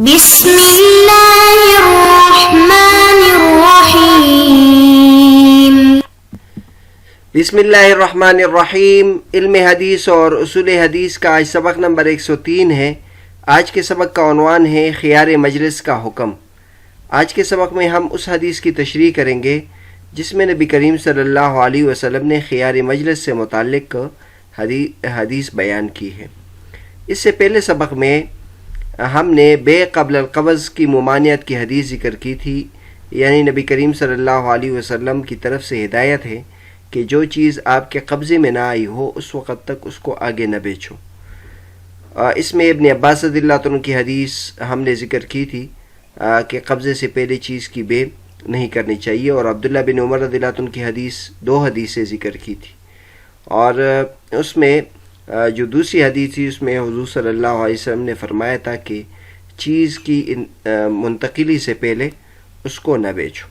بسم اللہ الرحمن الرحیم۔ بسم اللہ الرحمن الرحیم۔ علم حدیث اور اصول حدیث کا آج سبق نمبر 103 ہے۔ آج کے سبق کا عنوان ہے خیار مجلس کا حکم۔ آج کے سبق میں ہم اس حدیث کی تشریح کریں گے جس میں نبی کریم صلی اللہ علیہ وسلم نے خیار مجلس سے متعلق حدیث بیان کی ہے۔ اس سے پہلے سبق میں ہم نے بے قبل القبض کی ممانعت کی حدیث ذکر کی تھی، یعنی نبی کریم صلی اللہ علیہ وسلم کی طرف سے ہدایت ہے کہ جو چیز آپ کے قبضے میں نہ آئی ہو اس وقت تک اس کو آگے نہ بیچو۔ اس میں ابن عباس رضی اللہ عنہ کی حدیث ہم نے ذکر کی تھی کہ قبضے سے پہلے چیز کی بے نہیں کرنی چاہیے، اور عبداللہ بن عمر رضی اللہ عنہ کی حدیث، دو حدیثیں ذکر کی تھی، اور اس میں جو دوسری حدیث تھی اس میں حضور صلی اللہ علیہ وسلم نے فرمایا تھا کہ چیز کی منتقلی سے پہلے اس کو نہ بیچو۔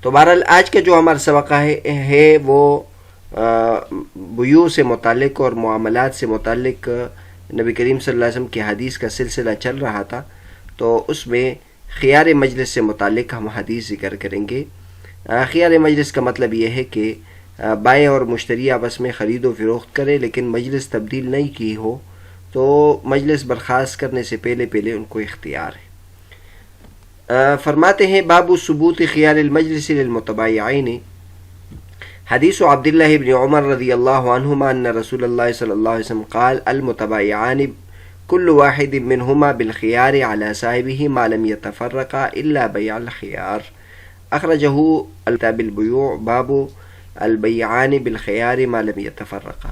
تو بہرحال آج کا جو ہمارا سبق ہے وہ بیوع سے متعلق اور معاملات سے متعلق نبی کریم صلی اللہ علیہ وسلم کی حدیث کا سلسلہ چل رہا تھا، تو اس میں خیار مجلس سے متعلق ہم حدیث ذکر کریں گے۔ خیار مجلس کا مطلب یہ ہے کہ بائع اور مشتری آپس میں خرید و فروخت کرے لیکن مجلس تبدیل نہیں کی ہو، تو مجلس برخاست کرنے سے پہلے ان کو اختیار ہے۔ فرماتے ہیں باب ثبوت خیار المجلس للمتبايعين۔ حدیث عبداللہ بن عمر رضی اللہ عنہما ان رسول اللہ صلی اللہ علیہ وسلم قال المتبايعان كل واحد منهما بالخيار على صاحبه ما لم يتفرقا الا بيع الخيار، اخرجه کتاب البیوع باب البیعان بالخیار ما لم یتفرقا۔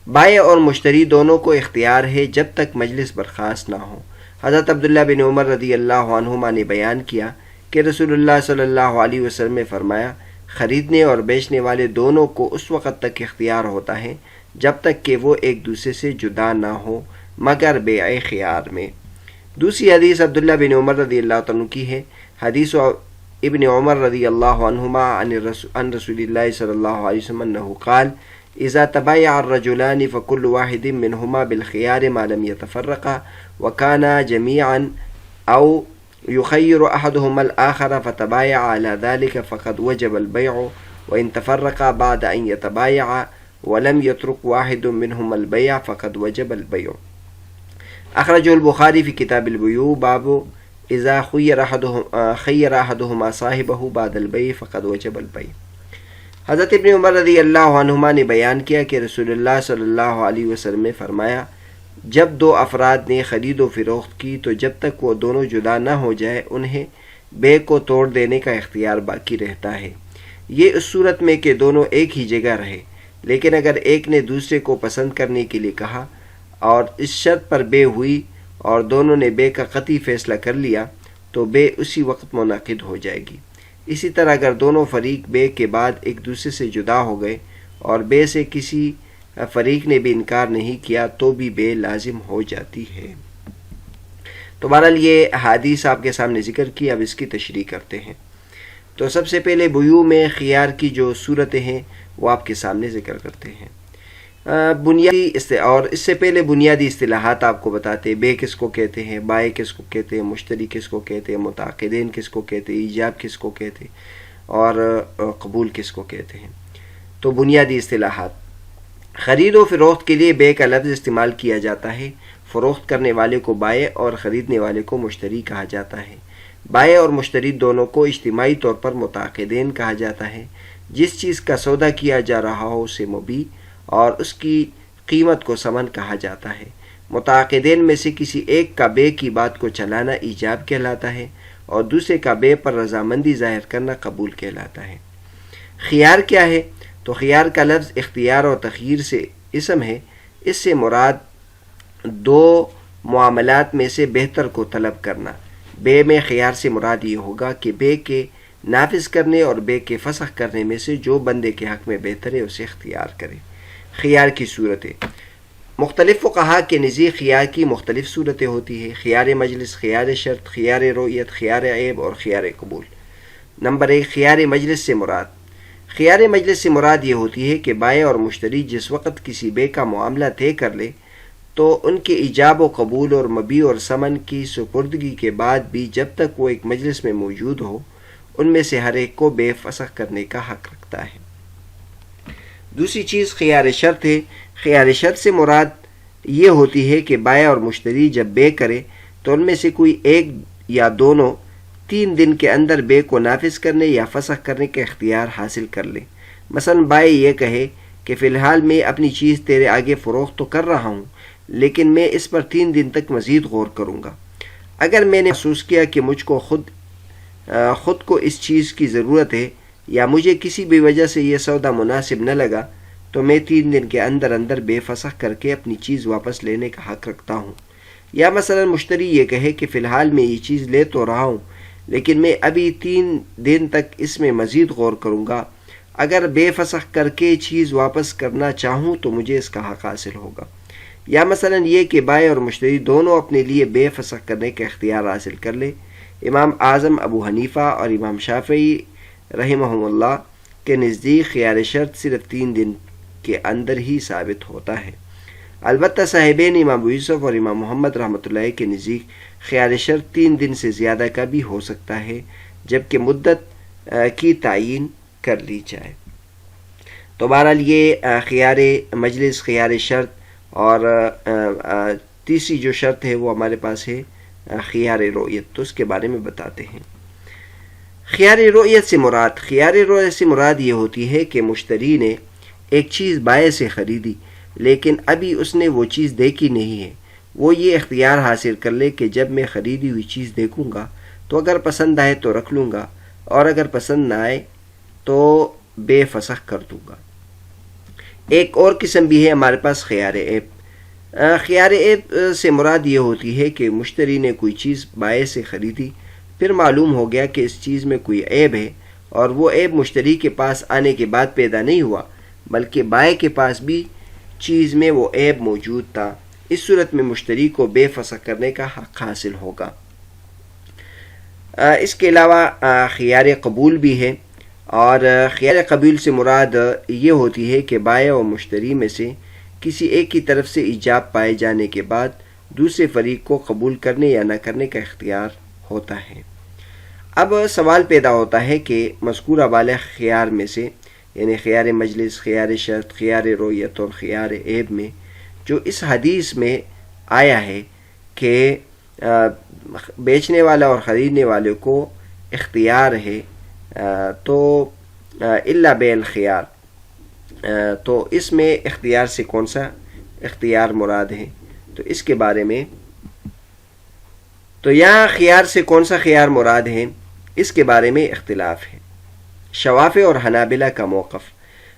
بائع اور مشتری دونوں کو اختیار ہے جب تک مجلس برخاست نہ ہو۔ حضرت عبداللہ بن عمر رضی اللہ عنہما نے بیان کیا کہ رسول اللہ صلی اللہ علیہ وسلم نے فرمایا خریدنے اور بیچنے والے دونوں کو اس وقت تک اختیار ہوتا ہے جب تک کہ وہ ایک دوسرے سے جدا نہ ہو مگر بیع خیار میں۔ دوسری حدیث عبداللہ بن عمر رضی اللہ عنہ کی ہے۔ حدیث ابن عمر رضی اللہ عنہما عن رسول اللہ صلی اللہ علیہ وسلم انہ قال اذا تبايع الرجلان فكل واحد منهما بالخيار ما لم يتفرقا وكانا جميعا او يخير احدهما الاخر فتبايع على ذلك فقد وجب البيع وان تفرقا بعد ان يتبايعا ولم يترك واحد منهما البيع فقد وجب البيع، اخرجه البخاری فی کتاب البیوع باب اذا خیر احدهما صاحبه بعد البیع فقد وجب البیع۔ حضرت ابن عمر رضی اللہ عنہما نے بیان کیا کہ رسول اللہ صلی اللہ علیہ وسلم نے فرمایا جب دو افراد نے خرید و فروخت کی تو جب تک وہ دونوں جدا نہ ہو جائے انہیں بے کو توڑ دینے کا اختیار باقی رہتا ہے، یہ اس صورت میں کہ دونوں ایک ہی جگہ رہے، لیکن اگر ایک نے دوسرے کو پسند کرنے کے لیے کہا اور اس شرط پر بے ہوئی اور دونوں نے بے کا قطعی فیصلہ کر لیا تو بے اسی وقت منعقد ہو جائے گی۔ اسی طرح اگر دونوں فریق بے کے بعد ایک دوسرے سے جدا ہو گئے اور بے سے کسی فریق نے بھی انکار نہیں کیا تو بھی بے لازم ہو جاتی ہے۔ تو بہرحال یہ حدیث آپ کے سامنے ذکر کی، اب اس کی تشریح کرتے ہیں۔ تو سب سے پہلے بیوع میں خیار کی جو صورتیں ہیں وہ آپ کے سامنے ذکر کرتے ہیں۔ اور اس سے پہلے بنیادی اصطلاحات آپ کو بتاتے ہیں، بے کس کو کہتے ہیں، بائع کس کو کہتے ہیں، مشتری کس کو کہتے ہیں، متعاقدین کس کو کہتے ہیں، ایجاب کس کو کہتے ہیں اور قبول کس کو کہتے ہیں۔ تو بنیادی اصطلاحات، خرید و فروخت کے لیے بے کا لفظ استعمال کیا جاتا ہے۔ فروخت کرنے والے کو بائع اور خریدنے والے کو مشتری کہا جاتا ہے۔ بائع اور مشتری دونوں کو اجتماعی طور پر متعاقدین کہا جاتا ہے۔ جس چیز کا سودا کیا جا رہا ہو اسے مبیع اور اس کی قیمت کو ثمن کہا جاتا ہے۔ متعاقدین میں سے کسی ایک کا بے کی بات کو چلانا ایجاب کہلاتا ہے اور دوسرے کا بے پر رضامندی ظاہر کرنا قبول کہلاتا ہے۔ خیار کیا ہے؟ تو خیار کا لفظ اختیار اور تخییر سے اسم ہے۔ اس سے مراد دو معاملات میں سے بہتر کو طلب کرنا۔ بے میں خیار سے مراد یہ ہوگا کہ بے کے نافذ کرنے اور بے کے فسخ کرنے میں سے جو بندے کے حق میں بہتر ہے اسے اختیار کرے۔ خیار کی صورتیں، مختلف فقہا کے نزدیک خیار کی مختلف صورتیں ہوتی ہیں: خیار مجلس، خیار شرط، خیار رؤیت، خیار عیب اور خیار قبول۔ نمبر 1، خیار مجلس سے مراد۔ خیار مجلس سے مراد یہ ہوتی ہے کہ بائع اور مشتری جس وقت کسی بے کا معاملہ طے کر لے تو ان کے ایجاب و قبول اور مبی اور سمن کی سپردگی کے بعد بھی جب تک وہ ایک مجلس میں موجود ہو ان میں سے ہر ایک کو بے فسخ کرنے کا حق رکھتا ہے۔ دوسری چیز خیار شرط ہے۔ خیار شرط سے مراد یہ ہوتی ہے کہ بائع اور مشتری جب بے کرے تو ان میں سے کوئی ایک یا دونوں 3 دن کے اندر بے کو نافذ کرنے یا فسخ کرنے کا اختیار حاصل کر لے۔ مثلا بائع یہ کہے کہ فی الحال میں اپنی چیز تیرے آگے فروخت تو کر رہا ہوں لیکن میں اس پر 3 دن تک مزید غور کروں گا۔ اگر میں نے محسوس کیا کہ مجھ کو خود کو اس چیز کی ضرورت ہے یا مجھے کسی بھی وجہ سے یہ سودا مناسب نہ لگا تو میں 3 دن کے اندر اندر بے فسخ کر کے اپنی چیز واپس لینے کا حق رکھتا ہوں۔ یا مثلا مشتری یہ کہے کہ فی الحال میں یہ چیز لے تو رہا ہوں لیکن میں ابھی 3 دن تک اس میں مزید غور کروں گا، اگر بے فسخ کر کے چیز واپس کرنا چاہوں تو مجھے اس کا حق حاصل ہوگا۔ یا مثلا یہ کہ بائع اور مشتری دونوں اپنے لیے بے فسخ کرنے کا اختیار حاصل کر لے۔ امام اعظم ابو حنیفہ اور امام شافعی رحمہم اللہ کے نزدیک خیار شرط صرف 3 دن کے اندر ہی ثابت ہوتا ہے۔ البتہ صاحبین امام ابو یوسف اور امام محمد رحمۃ اللہ کے نزدیک خیار شرط 3 دن سے زیادہ کا بھی ہو سکتا ہے جبکہ مدت کی تعین کر لی جائے۔ تو بہرحال یہ خیار مجلس، خیار شرط اور تیسری جو شرط ہے وہ ہمارے پاس ہے خیار رؤیت، تو اس کے بارے میں بتاتے ہیں۔ خیار رؤیت سے مراد یہ ہوتی ہے کہ مشتری نے ایک چیز بائع سے خریدی لیکن ابھی اس نے وہ چیز دیکھی نہیں ہے، وہ یہ اختیار حاصل کر لے کہ جب میں خریدی ہوئی چیز دیکھوں گا تو اگر پسند آئے تو رکھ لوں گا اور اگر پسند نہ آئے تو بے فسخ کر دوں گا۔ ایک اور قسم بھی ہے ہمارے پاس خیار عیب۔ خیار عیب سے مراد یہ ہوتی ہے کہ مشتری نے کوئی چیز بائع سے خریدی، پھر معلوم ہو گیا کہ اس چیز میں کوئی عیب ہے اور وہ عیب مشتری کے پاس آنے کے بعد پیدا نہیں ہوا بلکہ بائع کے پاس بھی چیز میں وہ عیب موجود تھا۔ اس صورت میں مشتری کو بے فسخ کرنے کا حق حاصل ہوگا۔ اس کے علاوہ خیار قبول بھی ہے، اور خیار قبول سے مراد یہ ہوتی ہے کہ بائع و مشتری میں سے کسی ایک کی طرف سے ایجاب پائے جانے کے بعد دوسرے فریق کو قبول کرنے یا نہ کرنے کا اختیار ہوتا ہے۔ اب سوال پیدا ہوتا ہے کہ مذکورہ والا خیار میں سے یعنی خیار مجلس، خیار شرط، خیار رؤیت اور خیار عیب میں جو اس حدیث میں آیا ہے کہ بیچنے والا اور خریدنے والے کو اختیار ہے تو الا بے الخیار، تو اس میں اختیار سے کون سا اختیار مراد ہے؟ تو اس کے بارے میں تو یہاں خیار سے کون سا خیار مراد ہے اس کے بارے میں اختلاف ہے۔ شوافع اور حنابلہ کا موقف۔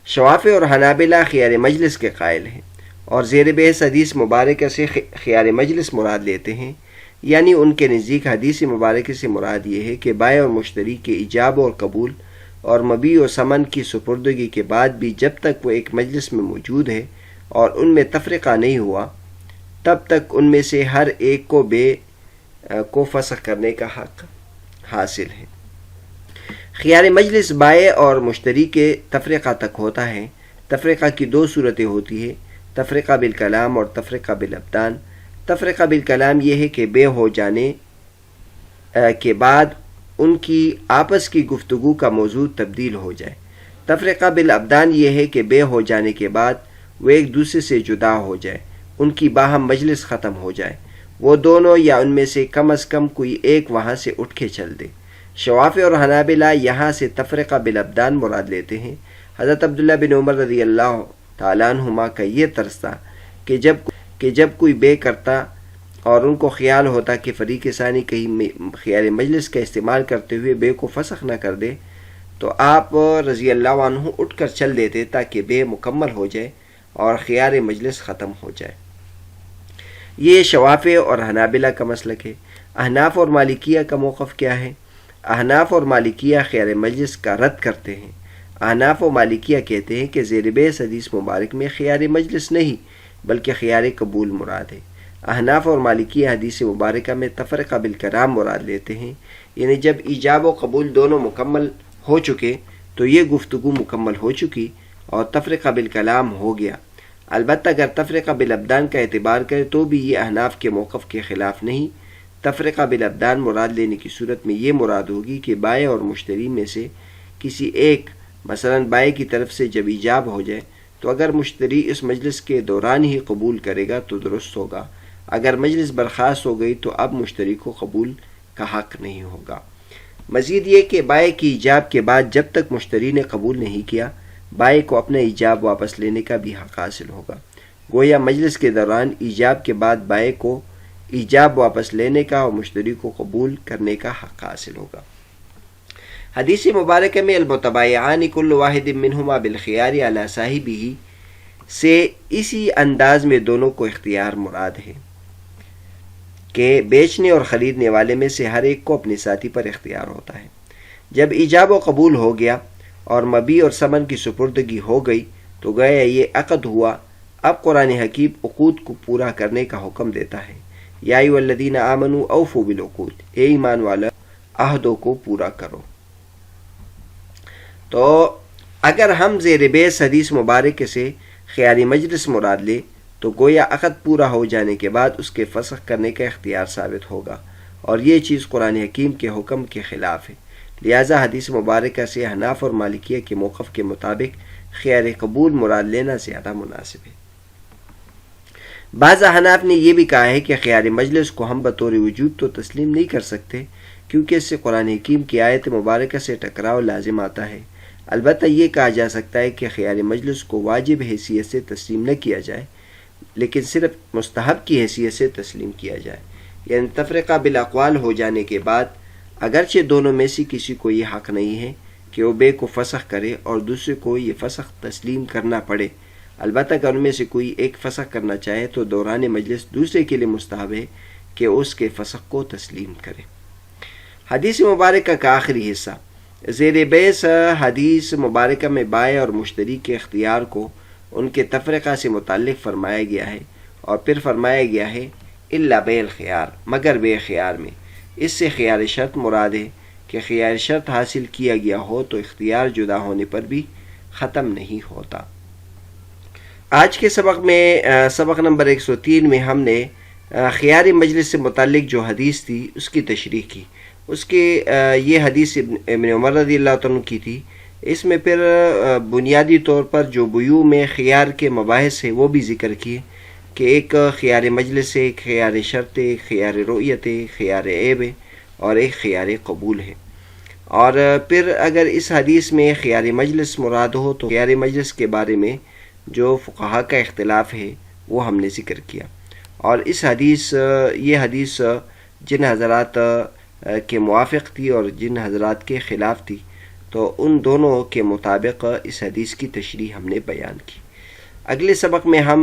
شوافع اور حنابلہ خیار مجلس کے قائل ہیں اور زیر بحث حدیث مبارکہ سے خیار مجلس مراد لیتے ہیں، یعنی ان کے نزدیک حدیث مبارکہ سے مراد یہ ہے کہ بائع اور مشتری کے ایجاب اور قبول اور مبیع و ثمن کی سپردگی کے بعد بھی جب تک وہ ایک مجلس میں موجود ہے اور ان میں تفرقہ نہیں ہوا تب تک ان میں سے ہر ایک کو فسخ کرنے کا حق حاصل ہے۔ خیار مجلس بائع اور مشتری کے تفرقہ تک ہوتا ہے۔ تفرقہ کی 2 صورتیں ہوتی ہیں، تفرقہ بالکلام اور تفرقہ بالابدان۔ تفرقہ بالکلام یہ ہے کہ بے ہو جانے کے بعد ان کی آپس کی گفتگو کا موضوع تبدیل ہو جائے۔ تفرقہ بالابدان یہ ہے کہ بے ہو جانے کے بعد وہ ایک دوسرے سے جدا ہو جائے، ان کی باہم مجلس ختم ہو جائے، وہ دونوں یا ان میں سے کم از کم کوئی ایک وہاں سے اٹھ کے چل دے۔ شوافع اور حنابلہ یہاں سے تفرقہ بالابدان مراد لیتے ہیں۔ حضرت عبداللہ بن عمر رضی اللہ تعالیٰ عنہما کا یہ طرز تھا کہ جب کوئی بے کرتا اور ان کو خیال ہوتا کہ فریق ثانی کہیں خیار مجلس کا استعمال کرتے ہوئے بے کو فسخ نہ کر دے تو آپ رضی اللہ عنہ اٹھ کر چل دیتے تاکہ بے مکمل ہو جائے اور خیار مجلس ختم ہو جائے۔ یہ شوافع اور حنابلہ کا مسلک ہے۔ احناف اور مالکیہ کا موقف کیا ہے؟ احناف اور مالکیہ خیار مجلس کا رد کرتے ہیں۔ احناف و مالکیہ کہتے ہیں کہ زیر بحث حدیث مبارک میں خیار مجلس نہیں بلکہ خیار قبول مراد ہے۔ احناف اور مالکیہ حدیث مبارکہ میں تفرقہ بالکلام مراد لیتے ہیں، یعنی جب ایجاب و قبول دونوں مکمل ہو چکے تو یہ گفتگو مکمل ہو چکی اور تفرقہ بالکلام ہو گیا۔ البتہ اگر تفرقہ بالابدان کا اعتبار کرے تو بھی یہ احناف کے موقف کے خلاف نہیں۔ تفرقہ بالابدان مراد لینے کی صورت میں یہ مراد ہوگی کہ بائع اور مشتری میں سے کسی ایک، مثلا بائع کی طرف سے جب ایجاب ہو جائے تو اگر مشتری اس مجلس کے دوران ہی قبول کرے گا تو درست ہوگا، اگر مجلس برخاست ہو گئی تو اب مشتری کو قبول کا حق نہیں ہوگا۔ مزید یہ کہ بائع کی ایجاب کے بعد جب تک مشتری نے قبول نہیں کیا، بائع کو اپنا ایجاب واپس لینے کا بھی حق حاصل ہوگا۔ گویا مجلس کے دوران ایجاب کے بعد بائع کو ایجاب واپس لینے کا اور مشتری کو قبول کرنے کا حق حاصل ہوگا۔ حدیث مبارکہ میں المتبائعان کل واحد منہما بالخیار علی صاحبہ سے اسی انداز میں دونوں کو اختیار مراد ہے کہ بیچنے اور خریدنے والے میں سے ہر ایک کو اپنے ساتھی پر اختیار ہوتا ہے۔ جب ایجاب و قبول ہو گیا اور مبیع اور ثمن کی سپردگی ہو گئی تو گویا یہ عقد ہوا۔ اب قرآن حکیم عقود کو پورا کرنے کا حکم دیتا ہے، یا ایھا الذین آمنوا اوفوا بالعقود، اے ایمان والو عہدوں کو پورا کرو۔ تو اگر ہم زیر بیس حدیث مبارکہ سے خیاری مجلس مراد لے تو گویا عقد پورا ہو جانے کے بعد اس کے فسخ کرنے کا اختیار ثابت ہوگا، اور یہ چیز قرآن حکیم کے حکم کے خلاف ہے۔ لہذا حدیث مبارکہ سے حناف اور مالکیہ کے موقف کے مطابق خیار قبول مراد لینا زیادہ مناسب ہے۔ بعض احناف نے یہ بھی کہا ہے کہ خیار مجلس کو ہم بطور وجوب تو تسلیم نہیں کر سکتے کیونکہ اس سے قرآن حکیم کی آیت مبارکہ سے ٹکراؤ لازم آتا ہے۔ البتہ یہ کہا جا سکتا ہے کہ خیار مجلس کو واجب حیثیت سے تسلیم نہ کیا جائے لیکن صرف مستحب کی حیثیت سے تسلیم کیا جائے، یعنی تفرقہ بالاقوال ہو جانے کے بعد اگرچہ دونوں میں سے کسی کو یہ حق نہیں ہے کہ وہ بے کو فسخ کرے اور دوسرے کو یہ فسخ تسلیم کرنا پڑے، البتہ اگر ان میں سے کوئی ایک فسخ کرنا چاہے تو دوران مجلس دوسرے کے لیے مستحب ہے کہ اس کے فسخ کو تسلیم کرے۔ حدیث مبارکہ کا آخری حصہ۔ زیر بیس حدیث مبارکہ میں بائع اور مشتری کے اختیار کو ان کے تفرقہ سے متعلق فرمایا گیا ہے، اور پھر فرمایا گیا ہے الا بیع الخیار، مگر بیع خیار میں۔ اس سے خیار شرط مراد ہے کہ خیار شرط حاصل کیا گیا ہو تو اختیار جدا ہونے پر بھی ختم نہیں ہوتا۔ آج کے سبق میں سبق نمبر 103 میں ہم نے خیاری مجلس سے متعلق جو حدیث تھی اس کی تشریح کی۔ اس کے یہ حدیث ابن عمر رضی اللہ عنہ کی تھی۔ اس میں پھر بنیادی طور پر جو بیوع میں خیار کے مباحث ہیں وہ بھی ذکر کیے کہ ایک خیار مجلس ہے، ایک خیار شرط ہے، ایک خیار رؤیت ہے، خیار عیب ہے اور ایک خیار قبول ہے۔ اور پھر اگر اس حدیث میں خیار مجلس مراد ہو تو خیار مجلس کے بارے میں جو فقہا کا اختلاف ہے وہ ہم نے ذکر کیا، اور یہ حدیث جن حضرات کے موافق تھی اور جن حضرات کے خلاف تھی تو ان دونوں کے مطابق اس حدیث کی تشریح ہم نے بیان کی۔ اگلے سبق میں ہم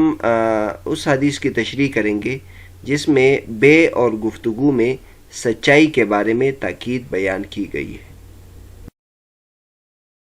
اس حدیث کی تشریح کریں گے جس میں بے اور گفتگو میں سچائی کے بارے میں تاکید بیان کی گئی ہے۔